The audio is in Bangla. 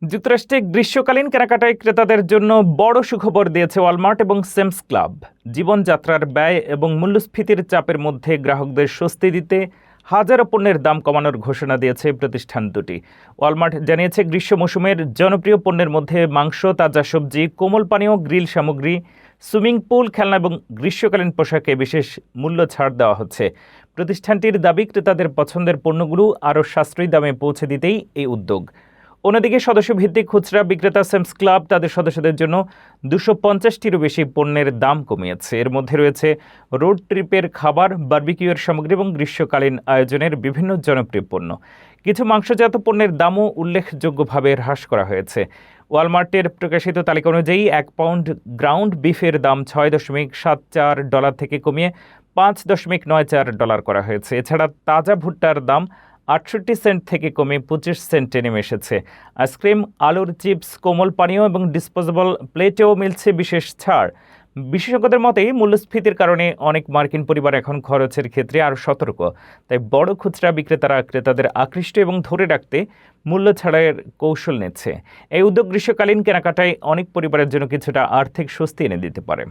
যুক্তরাষ্ট্রে গ্রীষ্মকালীন কেনাকাটায় ক্রেতাদের জন্য বড় সুখবর দিয়েছে ওয়ালমার্ট এবং স্যামস ক্লাব। জীবনযাত্রার ব্যয় এবং মূল্যস্ফীতির চাপের মধ্যে গ্রাহকদের স্বস্তি দিতে হাজারো পণ্যের দাম কমানোর ঘোষণা দিয়েছে প্রতিষ্ঠান দুটি। ওয়ালমার্ট জানিয়েছে, গ্রীষ্ম মৌসুমের জনপ্রিয় পণ্যের মধ্যে মাংস, তাজা সবজি, কোমল পানীয়, গ্রিল সামগ্রী, সুইমিং পুল, খেলনা এবং গ্রীষ্মকালীন পোশাকে বিশেষ মূল্য ছাড় দেওয়া হচ্ছে। প্রতিষ্ঠানটির দাবি, ক্রেতাদের পছন্দের পণ্যগুলো আরও সাশ্রয়ী দামে পৌঁছে দিতেই এই উদ্যোগ। অন্যদিকে সদস্যভিত্তিক খুচরা বিক্রেতা স্যামস ক্লাব তাদের সদস্যদের জন্য 250টিরও বেশি পণ্যের দাম কমিয়েছে। এর মধ্যে রয়েছে রোড ট্রিপের খাবার, বারবিকিউয়ের সামগ্রী এবং গ্রীষ্মকালীন আয়োজনের বিভিন্ন জনপ্রিয় পণ্য। কিছু মাংসজাত পণ্যের দামও উল্লেখযোগ্যভাবে হ্রাস করা হয়েছে। ওয়ালমার্টের প্রকাশিত তালিকা অনুযায়ী 1 পাউন্ড গ্রাউন্ড বিফের দাম $6.74 থেকে কমিয়ে $5.94 করা হয়েছে। এছাড়া তাজা ভুট্টার দাম 68 সেন্ট থেকে কমে 25 সেন্টে নেমে এসেছে। আইসক্রিম, আলুর চিপস, কোমল পানীয় এবং ডিসপোজেবল প্লেটেও মিলছে বিশেষ ছাড়। বিশেষজ্ঞদের মতে, মূল্যস্ফীতির কারণে অনেক মার্কিন পরিবার এখন খরচের ক্ষেত্রে আরও সতর্ক। তাই বড় খুচরা বিক্রেতারা ক্রেতাদের আকৃষ্ট এবং ধরে রাখতে মূল্য ছাড়ের কৌশল নিচ্ছে। এই উদ্যোগ গ্রীষ্মকালীন কেনাকাটায় অনেক পরিবারের জন্য কিছুটা আর্থিক স্বস্তি এনে দিতে পারে।